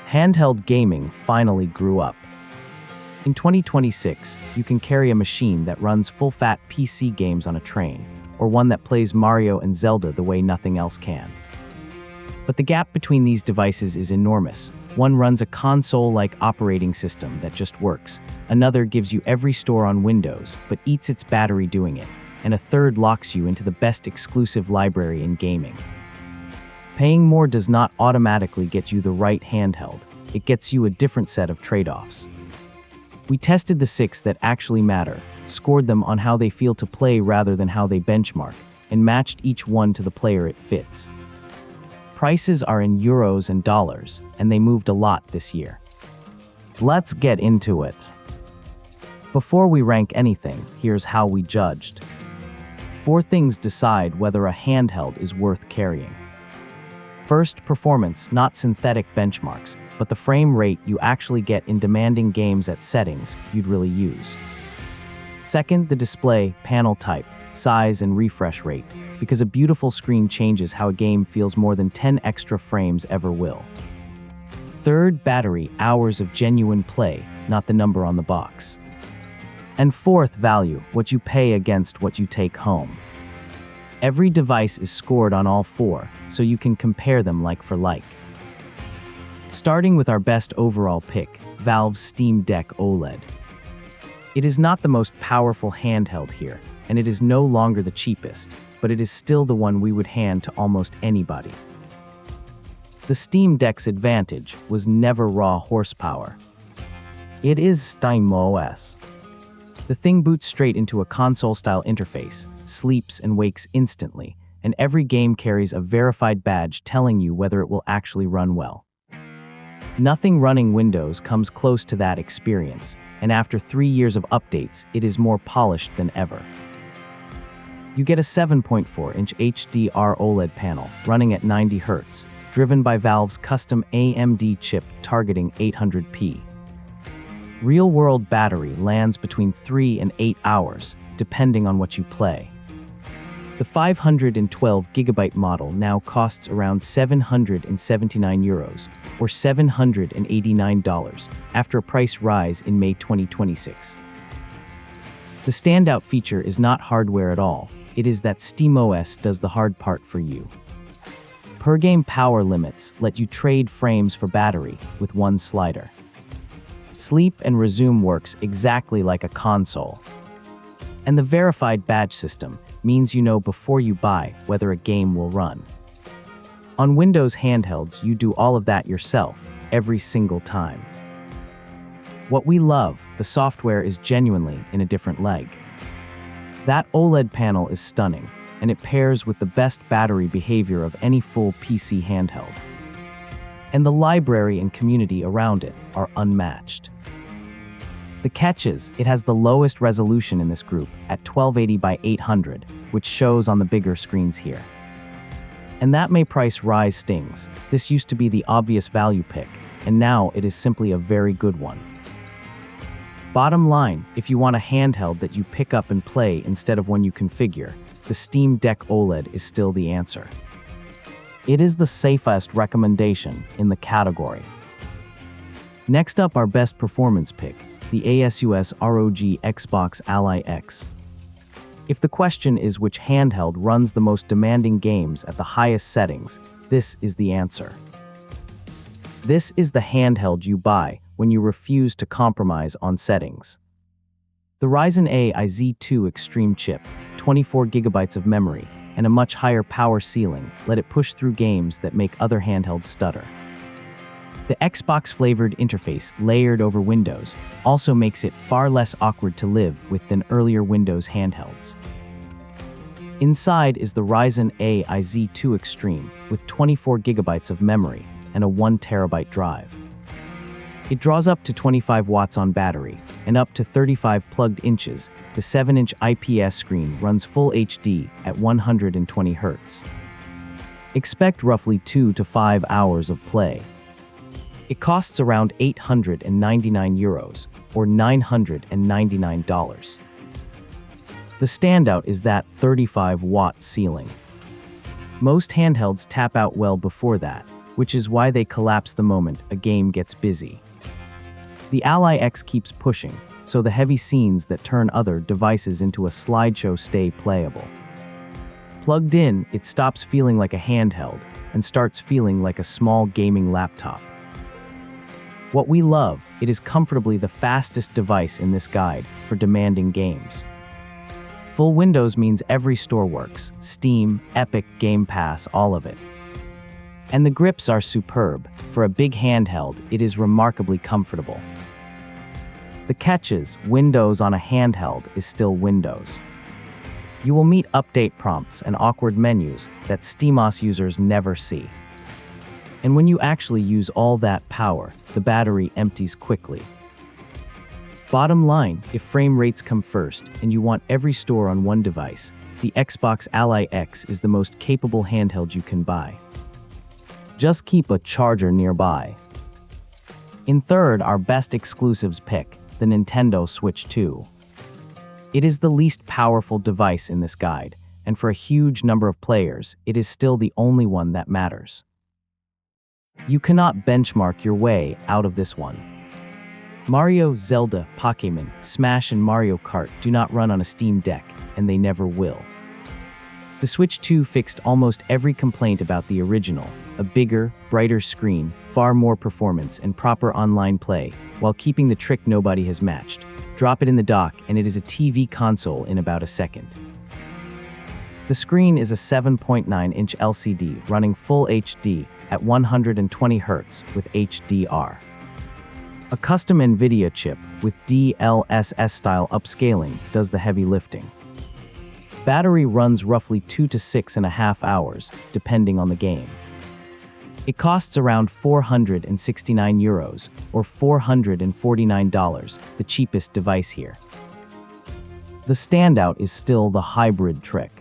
Handheld gaming finally grew up. In 2026, you can carry a machine that runs full-fat PC games on a train, or one that plays Mario and Zelda the way nothing else can. But the gap between these devices is enormous. One runs a console-like operating system that just works, another gives you every store on Windows, but eats its battery doing it, and a third locks you into the best exclusive library in gaming. Paying more does not automatically get you the right handheld. It gets you a different set of trade-offs. We tested the 6 that actually matter, scored them on how they feel to play rather than how they benchmark, and matched each one to the player it fits. Prices are in euros and dollars, and they moved a lot this year. Let's get into it. Before we rank anything, here's how we judged. 4 things decide whether a handheld is worth carrying. First, performance, not synthetic benchmarks, but the frame rate you actually get in demanding games at settings you'd really use. Second, the display, panel type, size, and refresh rate, because a beautiful screen changes how a game feels more than 10 extra frames ever will. Third, battery, hours of genuine play, not the number on the box. And fourth, value, what you pay against what you take home. Every device is scored on all 4, so you can compare them like for like. Starting with our best overall pick, Valve's Steam Deck OLED. It is not the most powerful handheld here, and it is no longer the cheapest, but it is still the one we would hand to almost anybody. The Steam Deck's advantage was never raw horsepower. It is SteamOS. The thing boots straight into a console-style interface, sleeps and wakes instantly, and every game carries a verified badge telling you whether it will actually run well. Nothing running Windows comes close to that experience, and after 3 years of updates, it is more polished than ever. You get a 7.4-inch HDR OLED panel running at 90 Hz, driven by Valve's custom AMD chip targeting 800p. Real-world battery lands between 3 and 8 hours, depending on what you play. The 512GB model now costs around €779, or $789, after a price rise in May 2026. The standout feature is not hardware at all, it is that SteamOS does the hard part for you. Per-game power limits let you trade frames for battery with one slider. Sleep and resume works exactly like a console. And the verified badge system means you know before you buy whether a game will run. On Windows handhelds, you do all of that yourself, every single time. What we love, the software is genuinely in a different leg. That OLED panel is stunning, and it pairs with the best battery behavior of any full PC handheld. And the library and community around it are unmatched. The catch is, it has the lowest resolution in this group at 1280 by 800, which shows on the bigger screens here. And that may price rise stings. This used to be the obvious value pick, and now it is simply a very good one. Bottom line, if you want a handheld that you pick up and play instead of one you configure, the Steam Deck OLED is still the answer. It is the safest recommendation in the category. Next up, our best performance pick, the ASUS ROG Xbox Ally X. If the question is which handheld runs the most demanding games at the highest settings, this is the answer. This is the handheld you buy when you refuse to compromise on settings. The Ryzen AI Z2 Extreme chip, 24GB of memory, and a much higher power ceiling let it push through games that make other handhelds stutter. The Xbox-flavored interface layered over Windows also makes it far less awkward to live with than earlier Windows handhelds. Inside is the Ryzen AI Z2 Extreme with 24GB of memory and a 1TB drive. It draws up to 25 watts on battery, and up to 35 plugged inches, the 7-inch IPS screen runs full HD at 120 Hz. Expect roughly 2 to 5 hours of play. It costs around €899, or $999. The standout is that 35-watt ceiling. Most handhelds tap out well before that, which is why they collapse the moment a game gets busy. The Ally X keeps pushing, so the heavy scenes that turn other devices into a slideshow stay playable. Plugged in, it stops feeling like a handheld and starts feeling like a small gaming laptop. What we love, it is comfortably the fastest device in this guide for demanding games. Full Windows means every store works: Steam, Epic, Game Pass, all of it. And the grips are superb. For a big handheld, it is remarkably comfortable. The catch is, Windows on a handheld is still Windows. You will meet update prompts and awkward menus that SteamOS users never see. And when you actually use all that power, the battery empties quickly. Bottom line, if frame rates come first and you want every store on one device, the Xbox Ally X is the most capable handheld you can buy. Just keep a charger nearby. In third, our best exclusives pick, the Nintendo Switch 2. It is the least powerful device in this guide, and for a huge number of players, it is still the only one that matters. You cannot benchmark your way out of this one. Mario, Zelda, Pokémon, Smash, and Mario Kart do not run on a Steam Deck, and they never will. The Switch 2 fixed almost every complaint about the original: a bigger, brighter screen, far more performance, and proper online play, while keeping the trick nobody has matched. Drop it in the dock, and it is a TV console in about a second. The screen is a 7.9-inch LCD running full HD at 120 Hz with HDR. A custom NVIDIA chip with DLSS-style upscaling does the heavy lifting. Battery runs roughly 2 to 6.5 hours, depending on the game. It costs around €469 or $449, the cheapest device here. The standout is still the hybrid trick.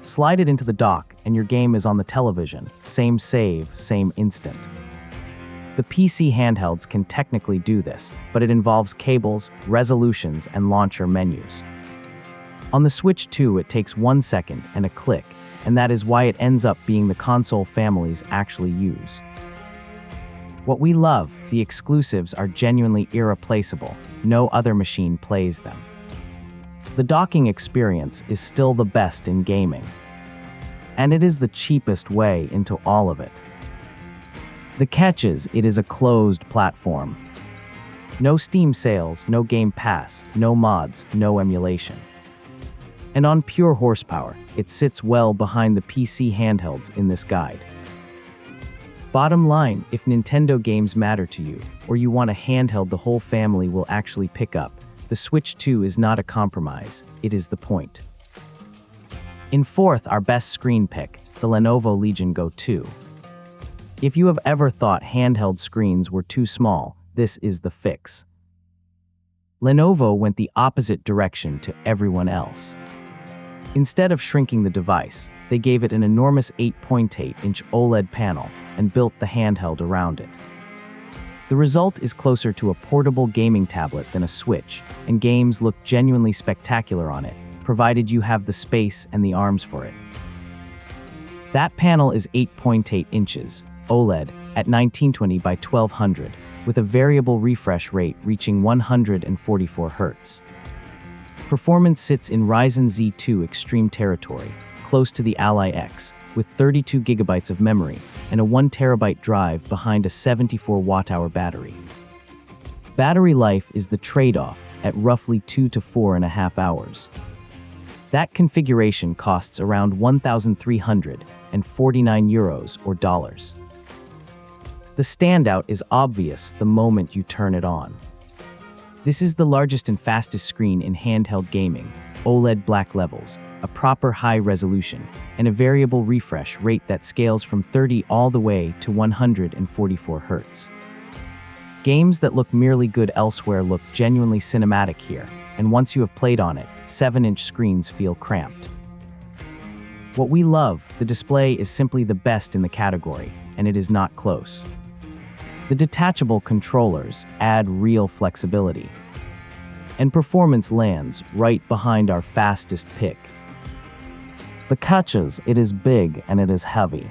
Slide it into the dock and your game is on the television. Same save, same instant. The PC handhelds can technically do this, but it involves cables, resolutions, and launcher menus. On the Switch 2, it takes 1 second and a click, and that is why it ends up being the console families actually use. What we love, the exclusives are genuinely irreplaceable. No other machine plays them. The docking experience is still the best in gaming. And it is the cheapest way into all of it. The catch is, it is a closed platform. No Steam sales, no Game Pass, no mods, no emulation. And on pure horsepower, it sits well behind the PC handhelds in this guide. Bottom line, if Nintendo games matter to you, or you want a handheld the whole family will actually pick up, the Switch 2 is not a compromise, it is the point. In fourth, our best screen pick, the Lenovo Legion Go 2. If you have ever thought handheld screens were too small, this is the fix. Lenovo went the opposite direction to everyone else. Instead of shrinking the device, they gave it an enormous 8.8-inch OLED panel and built the handheld around it. The result is closer to a portable gaming tablet than a Switch, and games look genuinely spectacular on it, provided you have the space and the arms for it. That panel is 8.8 inches, OLED, at 1920 by 1200, with a variable refresh rate reaching 144 Hz. Performance sits in Ryzen Z2 Extreme territory, close to the Ally X, with 32 GB of memory and a 1 TB drive behind a 74 Wh battery. Battery life is the trade-off at roughly 2 to 4.5 hours. That configuration costs around €1,349 or dollars. The standout is obvious the moment you turn it on. This is the largest and fastest screen in handheld gaming, OLED black levels, a proper high resolution, and a variable refresh rate that scales from 30 all the way to 144 Hz. Games that look merely good elsewhere look genuinely cinematic here, and once you have played on it, 7-inch screens feel cramped. What we love, the display is simply the best in the category, and it is not close. The detachable controllers add real flexibility. And performance lands right behind our fastest pick. The catch is, it is big and it is heavy.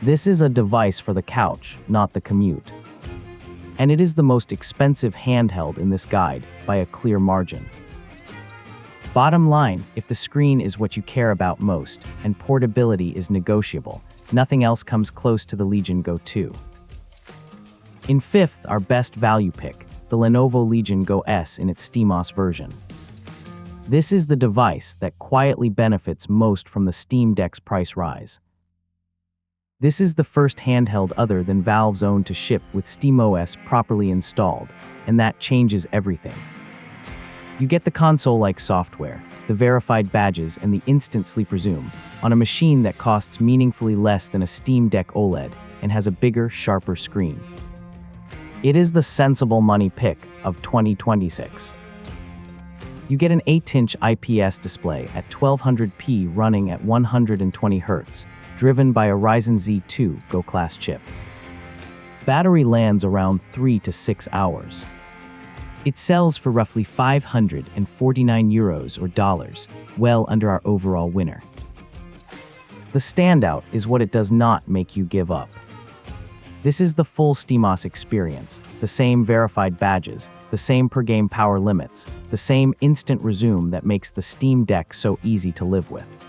This is a device for the couch, not the commute. And it is the most expensive handheld in this guide by a clear margin. Bottom line, if the screen is what you care about most and portability is negotiable, nothing else comes close to the Legion Go 2. In fifth, our best value pick, the Lenovo Legion Go S in its SteamOS version. This is the device that quietly benefits most from the Steam Deck's price rise. This is the first handheld other than Valve's own to ship with SteamOS properly installed, and that changes everything. You get the console-like software, the verified badges, and the instant sleep resume on a machine that costs meaningfully less than a Steam Deck OLED and has a bigger, sharper screen. It is the sensible money pick of 2026. You get an 8-inch IPS display at 1200p running at 120 Hz, driven by a Ryzen Z2 Go-class chip. Battery lands around 3 to 6 hours. It sells for roughly €549 or dollars, well under our overall winner. The standout is what it does not make you give up. This is the full SteamOS experience, the same verified badges, the same per-game power limits, the same instant resume that makes the Steam Deck so easy to live with.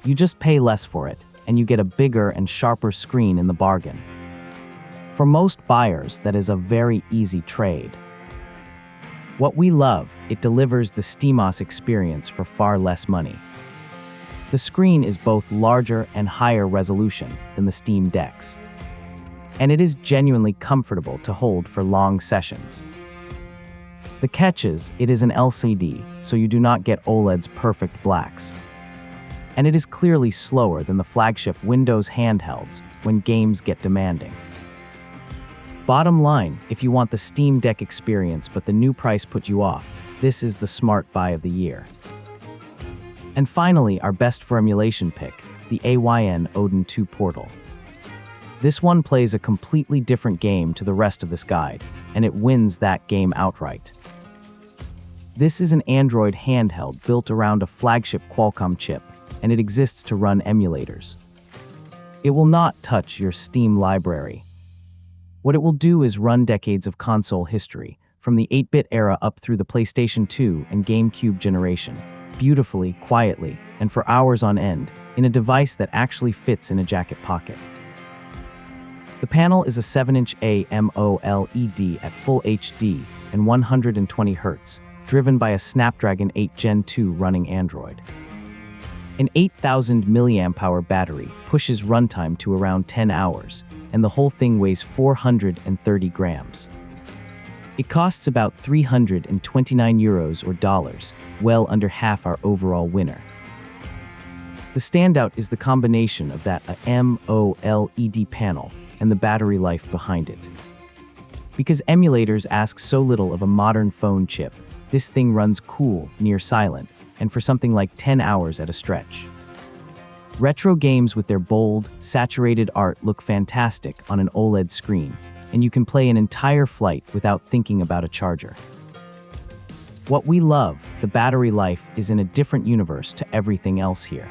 You just pay less for it, and you get a bigger and sharper screen in the bargain. For most buyers, that is a very easy trade. What we love, it delivers the SteamOS experience for far less money. The screen is both larger and higher resolution than the Steam Decks. And it is genuinely comfortable to hold for long sessions. The catch is, it is an LCD, so you do not get OLED's perfect blacks. And it is clearly slower than the flagship Windows handhelds when games get demanding. Bottom line, if you want the Steam Deck experience but the new price put you off, this is the smart buy of the year. And finally, our best for emulation pick, the AYN Odin 2 Portal. This one plays a completely different game to the rest of this guide, and it wins that game outright. This is an Android handheld built around a flagship Qualcomm chip, and it exists to run emulators. It will not touch your Steam library. What it will do is run decades of console history, from the 8-bit era up through the PlayStation 2 and GameCube generation, beautifully, quietly, and for hours on end, in a device that actually fits in a jacket pocket. The panel is a 7-inch AMOLED at full HD and 120 Hz, driven by a Snapdragon 8 Gen 2 running Android. An 8,000 mAh battery pushes runtime to around 10 hours, and the whole thing weighs 430 grams. It costs about €329 or dollars, well under half our overall winner. The standout is the combination of that AMOLED panel and the battery life behind it. Because emulators ask so little of a modern phone chip, this thing runs cool, near silent, and for something like 10 hours at a stretch. Retro games with their bold, saturated art look fantastic on an OLED screen, and you can play an entire flight without thinking about a charger. What we love, the battery life, is in a different universe to everything else here.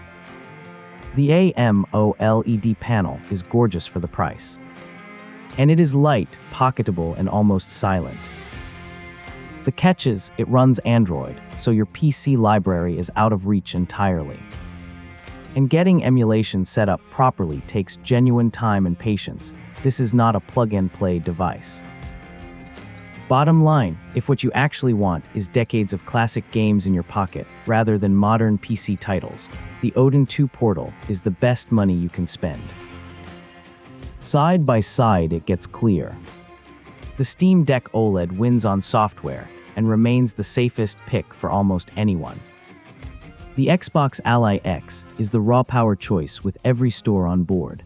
The AMOLED panel is gorgeous for the price. And it is light, pocketable, and almost silent. The catch is, it runs Android, so your PC library is out of reach entirely. And getting emulation set up properly takes genuine time and patience. This is not a plug-and-play device. Bottom line, if what you actually want is decades of classic games in your pocket rather than modern PC titles, the Odin 2 Portal is the best money you can spend. Side by side, it gets clear. The Steam Deck OLED wins on software and remains the safest pick for almost anyone. The Xbox Ally X is the raw power choice with every store on board.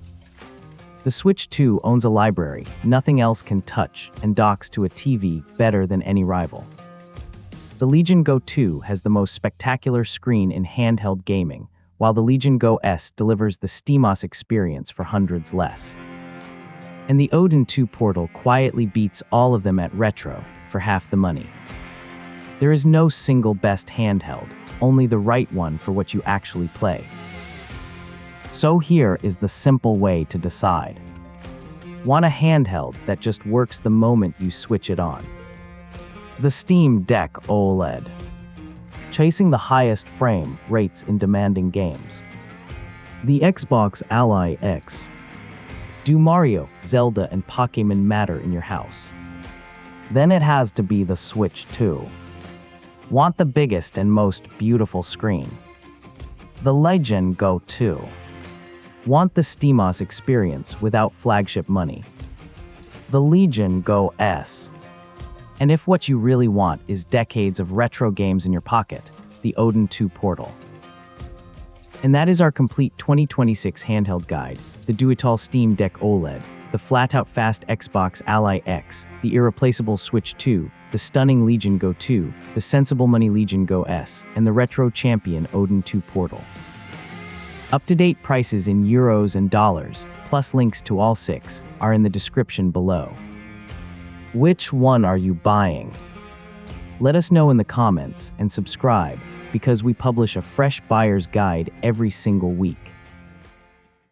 The Switch 2 owns a library nothing else can touch and docks to a TV better than any rival. The Legion Go 2 has the most spectacular screen in handheld gaming, while the Legion Go S delivers the SteamOS experience for hundreds less. And the Odin 2 Portal quietly beats all of them at retro for half the money. There is no single best handheld, only the right one for what you actually play. So here is the simple way to decide. Want a handheld that just works the moment you switch it on? The Steam Deck OLED. Chasing the highest frame rates in demanding games. The Xbox Ally X. Do Mario, Zelda, and Pokémon matter in your house? Then it has to be the Switch 2. Want the biggest and most beautiful screen? The Legend Go 2. Want the SteamOS experience without flagship money? The Legion Go S. And if what you really want is decades of retro games in your pocket, the Odin 2 Portal. And that is our complete 2026 handheld guide: the do-it-all Steam Deck OLED, the flat-out fast Xbox Ally X, the irreplaceable Switch 2, the stunning Legion Go 2, the sensible money Legion Go S, and the retro champion Odin 2 Portal. Up-to-date prices in euros and dollars, plus links to all 6, are in the description below. Which one are you buying? Let us know in the comments and subscribe, because we publish a fresh buyer's guide every single week.